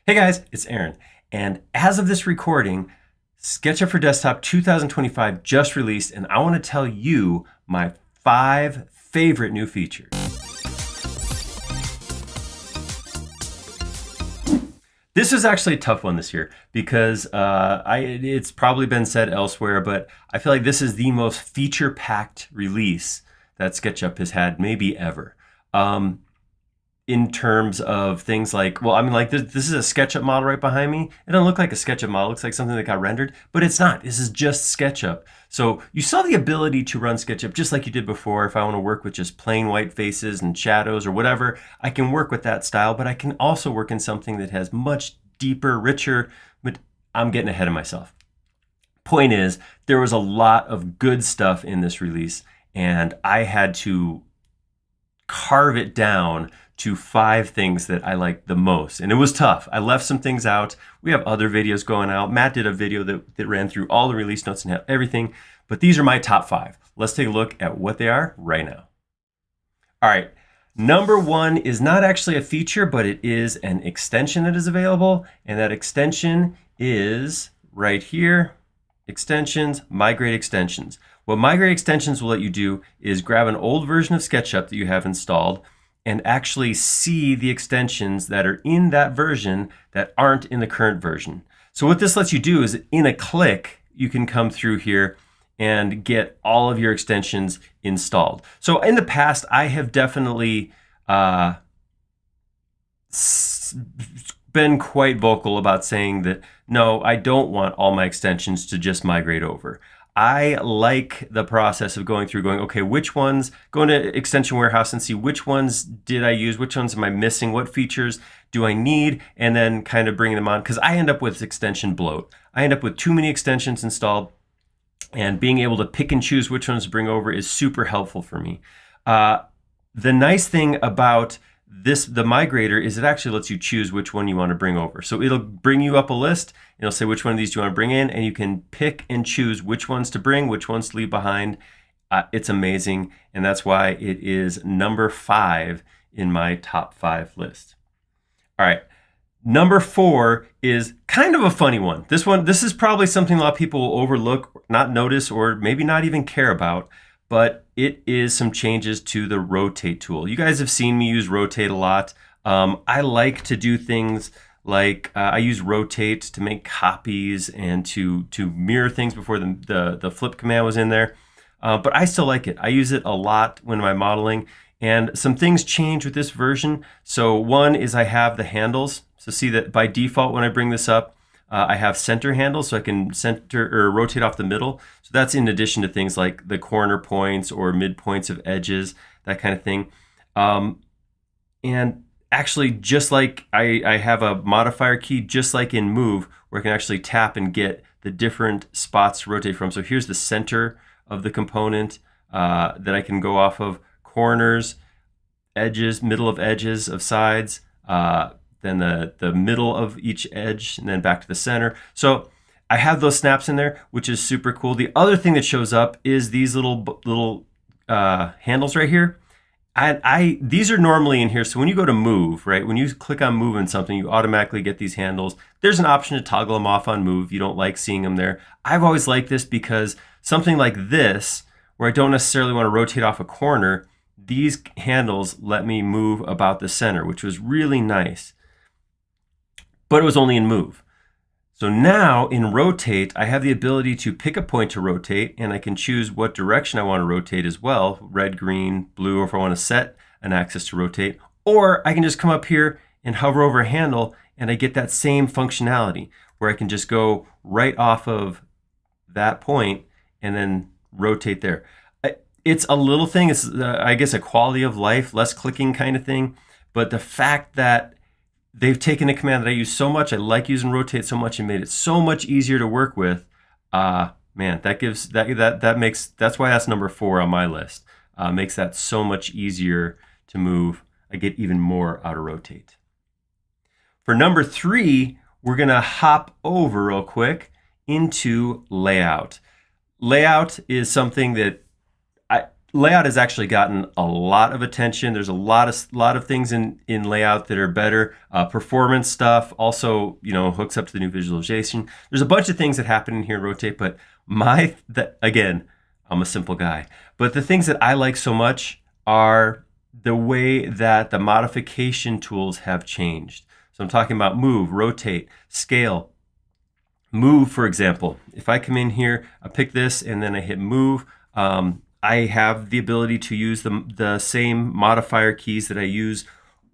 Hey guys, it's Aaron, and as of this recording, SketchUp for Desktop 2025 just released, and I want to tell you my 5 favorite new features. This is actually a tough one this year because it's probably been said elsewhere, but I feel like this is the most feature-packed release that SketchUp has had maybe ever. In terms of things like, well, I mean, like this is a SketchUp model right behind me. It doesn't look like a SketchUp model. It looks like something that got rendered, but it's not. This is just SketchUp. So you saw the ability to run SketchUp just like you did before. If I want to work with just plain white faces and shadows or whatever, I can work with that style, but I can also work in something that has much deeper, richer, but I'm getting ahead of myself. Point is, there was a lot of good stuff in this release, and I had to carve it down to 5 things that I like the most. And it was tough. I left some things out. We have other videos going out. Matt did a video that ran through all the release notes and had everything. But these are my top 5. Let's take a look at what they are right now. All right. Number 1 is not actually a feature, but it is an extension that is available. And that extension is right here. Extensions, migrate extensions. What migrate extensions will let you do is grab an old version of SketchUp that you have installed and actually see the extensions that are in that version that aren't in the current version. So what this lets you do is in a click, you can come through here and get all of your extensions installed. So in the past, I have definitely been quite vocal about saying that, no, I don't want all my extensions to just migrate over. I like the process of going through, okay, which ones, going to Extension Warehouse and see which ones did I use, which ones am I missing, what features do I need, and then kind of bringing them on, because I end up with extension bloat. I end up with too many extensions installed, and being able to pick and choose which ones to bring over is super helpful for me. The nice thing about the migrator is it actually lets you choose which one you want to bring over. So it'll bring you up a list, and it'll say which one of these do you want to bring in, and you can pick and choose which ones to bring, which ones to leave behind. It's amazing, and that's why it is number 5 in my top 5 list. All right, number 4 is kind of a funny one. This is probably something a lot of people will overlook, not notice, or maybe not even care about, but it is some changes to the rotate tool. You guys have seen me use rotate a lot. I like to do things like I use rotate to make copies and to mirror things before the flip command was in there. But I still like it. I use it a lot when I'm modeling, and some things change with this version. So one is I have the handles. So see that by default when I bring this up, I have center handles, so I can center or rotate off the middle. So that's in addition to things like the corner points or midpoints of edges, that kind of thing. And actually, just like I have a modifier key, just like in Move, where I can actually tap and get the different spots to rotate from. So here's the center of the component that I can go off of, corners, edges, middle of edges of sides, then the middle of each edge, and then back to the center. So I have those snaps in there, which is super cool. The other thing that shows up is these little handles right here. These are normally in here. So when you go to Move, right, when you click on Move on something, you automatically get these handles. There's an option to toggle them off on Move. You don't like seeing them there. I've always liked this because something like this, where I don't necessarily want to rotate off a corner, these handles let me move about the center, which was really nice. But it was only in Move. So now in Rotate, I have the ability to pick a point to rotate, and I can choose what direction I want to rotate as well, red, green, blue, or if I want to set an axis to rotate. Or I can just come up here and hover over a handle, and I get that same functionality where I can just go right off of that point and then rotate there. It's a little thing. It's, I guess, a quality of life, less clicking kind of thing. But the fact that they've taken a command that I use so much, I like using rotate so much, and made it so much easier to work with. Man, that's why that's number 4 on my list. Makes that so much easier to move. I get even more out of rotate. For number 3, we're gonna hop over real quick into layout. Layout is something that layout has actually gotten a lot of attention. There's a lot of things in layout that are better. Performance stuff also, hooks up to the new visualization. There's a bunch of things that happen in here in Rotate, but again, I'm a simple guy. But the things that I like so much are the way that the modification tools have changed. So I'm talking about move, rotate, scale. Move, for example, if I come in here, I pick this and then I hit move, I have the ability to use the same modifier keys that I use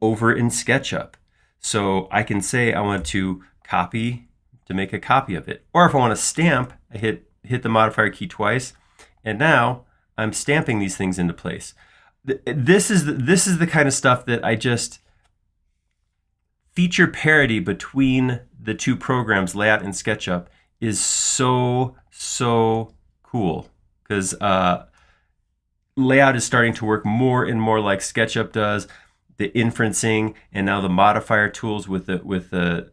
over in SketchUp. So I can say I want to copy to make a copy of it. Or if I want to stamp, I hit the modifier key twice, and now I'm stamping these things into place. This is the kind of stuff that I just feature parity between the two programs, Layout and SketchUp, is so cool, because Layout is starting to work more and more like SketchUp does. The inferencing and now the modifier tools with the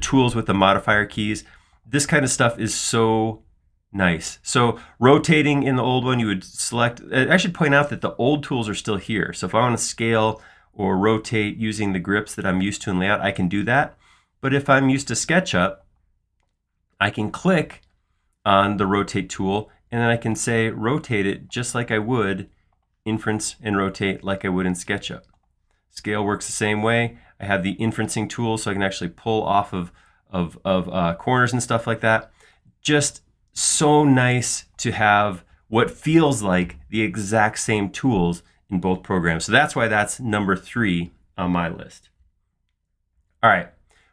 tools with the modifier keys. This kind of stuff is so nice. So rotating in the old one, you would select. I should point out that the old tools are still here. So if I want to scale or rotate using the grips that I'm used to in Layout, I can do that. But if I'm used to SketchUp, I can click on the rotate tool and then I can say rotate it just like I would inference and rotate like I would in SketchUp. Scale works the same way. I have the inferencing tool so I can actually pull off of corners and stuff like that. Just so nice to have what feels like the exact same tools in both programs. So that's why that's number 3 on my list. All right,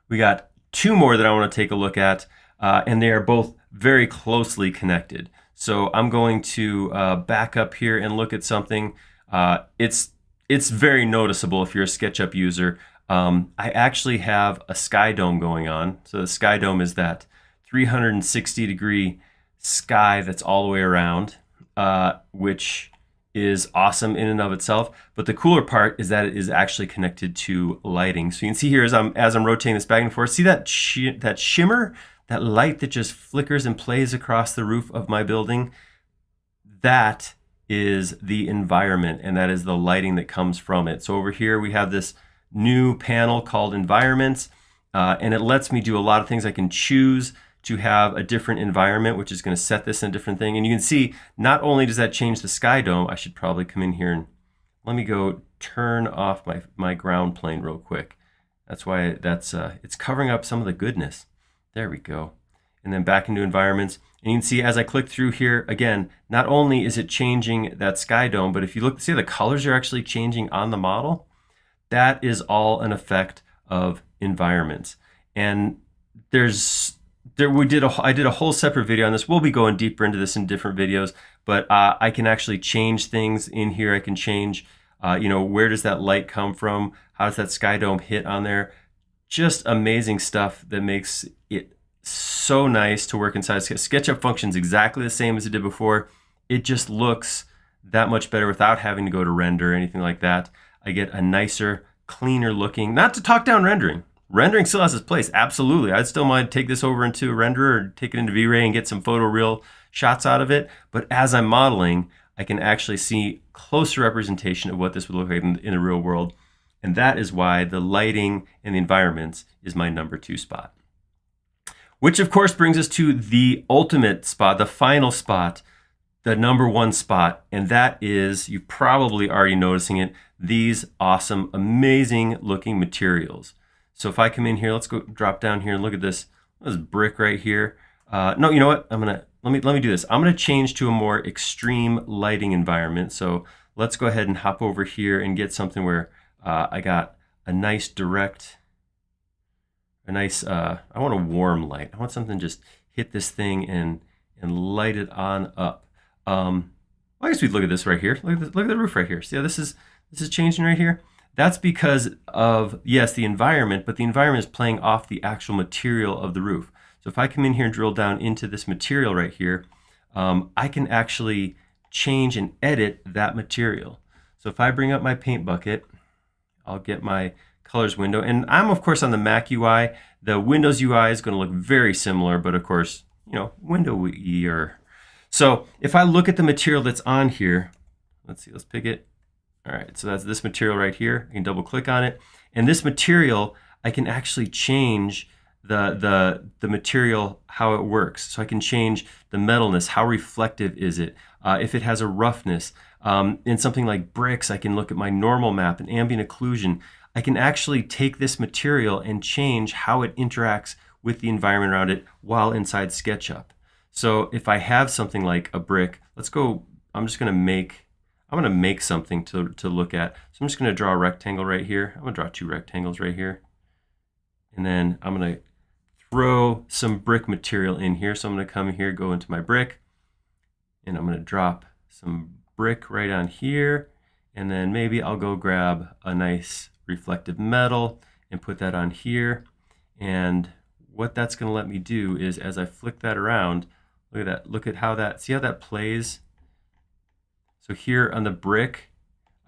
we got 2 more that I want to take a look at, and they are both very closely connected. So I'm going to back up here and look at something. It's very noticeable if you're a SketchUp user. I actually have a sky dome going on. So the sky dome is that 360-degree sky that's all the way around, which is awesome in and of itself. But the cooler part is that it is actually connected to lighting. So you can see here as I'm rotating this back and forth, see that shimmer, that light that just flickers and plays across the roof of my building? That is the environment, and that is the lighting that comes from it. So over here we have this new panel called environments, and it lets me do a lot of things. I can choose to have a different environment, which is going to set this in a different thing. And you can see, not only does that change the sky dome, I should probably come in here and let me go turn off my ground plane real quick. That's why it's covering up some of the goodness. There we go. And then back into environments. And you can see as I click through here, again, not only is it changing that sky dome, but if you look, see the colors are actually changing on the model. That is all an effect of environments. And I did a whole separate video on this. We'll be going deeper into this in different videos, but I can actually change things in here. I can change, where does that light come from? How does that sky dome hit on there? Just amazing stuff that makes it so nice to work inside. SketchUp functions exactly the same as it did before. It just looks that much better without having to go to render or anything like that. I get a nicer, cleaner looking, not to talk down rendering. Rendering still has its place, absolutely. I'd still mind take this over into a renderer or take it into V-Ray and get some photoreal shots out of it. But as I'm modeling, I can actually see closer representation of what this would look like in the real world. And that is why the lighting and the environments is my number 2 spot. Which of course brings us to the ultimate spot, the final spot, the number 1 spot. And that is, you're probably already noticing it, these awesome, amazing looking materials. So if I come in here, let's go drop down here and look at this brick right here. No, you know what? Let me do this. I'm gonna change to a more extreme lighting environment. So let's go ahead and hop over here and get something where I got a nice direct, I want a warm light. I want something just hit this thing and light it on up. I guess we'd look at this right here. Look at the roof right here. See how this is changing right here? That's because of, yes, the environment, but the environment is playing off the actual material of the roof. So if I come in here and drill down into this material right here, I can actually change and edit that material. So if I bring up my paint bucket, I'll get my colors window. And I'm, of course, on the Mac UI. The Windows UI is going to look very similar, but of course, windowier. So if I look at the material that's on here, let's see, let's pick it. All right, so that's this material right here. I can double click on it. And this material, I can actually change the material, how it works. So I can change the metalness, how reflective is it, if it has a roughness. In something like bricks, I can look at my normal map and ambient occlusion. I can actually take this material and change how it interacts with the environment around it while inside SketchUp. So if I have something like a brick, let's go, I'm going to make something to look at. So I'm just going to draw a rectangle right here. I'm going to draw 2 rectangles right here. And then I'm going to throw some brick material in here. So I'm going to come here, go into my brick, and I'm going to drop some brick right on here. And then maybe I'll go grab a nice reflective metal and put that on here. And what that's going to let me do is, as I flick that around, look at that, look at how that, see how that plays? So here on the brick,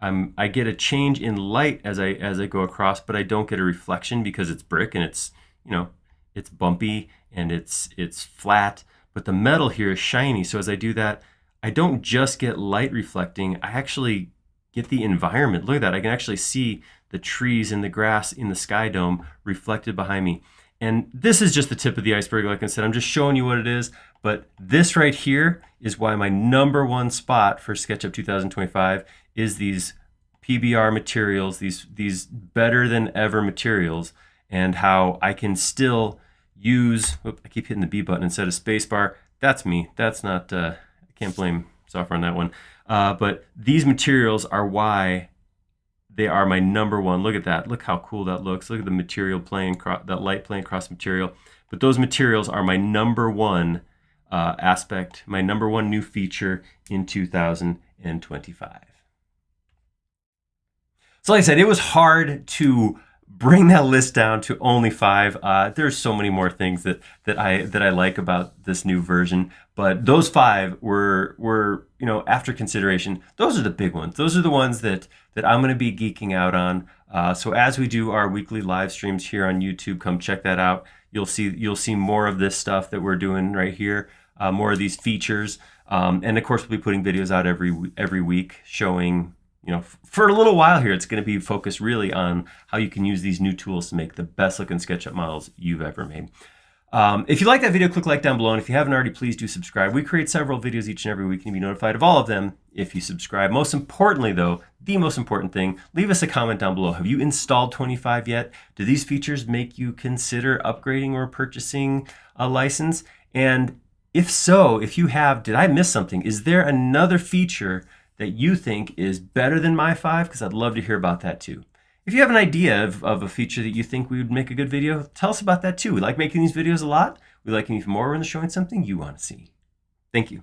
I get a change in light as I go across, but I don't get a reflection because it's brick and it's, you know, it's bumpy and it's flat. But the metal here is shiny. So as I do that, I don't just get light reflecting. I actually get the environment. Look at that. I can actually see the trees and the grass in the sky dome reflected behind me. And this is just the tip of the iceberg. Like I said, I'm just showing you what it is. But this right here is why my #1 spot for SketchUp 2025 is these PBR materials, these better than ever materials, and how I can still use, I keep hitting the B button instead of spacebar. That's me. That's not, I can't blame software on that one. But these materials are why they are my #1. Look at that. Look how cool that looks. Look at the material playing, that light playing across material. But those materials are my #1 aspect, my #1 new feature in 2025. So like I said, it was hard to bring that list down to only 5. There's so many more things that I like about this new version, but those 5 were you know, after consideration. Those are the big ones. Those are the ones that I'm going to be geeking out on. So as we do our weekly live streams here on YouTube, come check that out. You'll see more of this stuff that we're doing right here, more of these features, and of course we'll be putting videos out every week showing. You know, for a little while here, it's going to be focused really on how you can use these new tools to make the best looking SketchUp models you've ever made. If you like that video, click like down below. And if you haven't already, please do subscribe. We create several videos each and every week and you'll be notified of all of them if you subscribe. Most importantly, though, the most important thing, leave us a comment down below. Have you installed 25 yet? Do these features make you consider upgrading or purchasing a license? And if so, if you have, did I miss something? Is there another feature that you think is better than my 5? Because I'd love to hear about that too. If you have an idea of a feature that you think we would make a good video, tell us about that too. We like making these videos a lot. We like them even more when they're showing something you want to see. Thank you.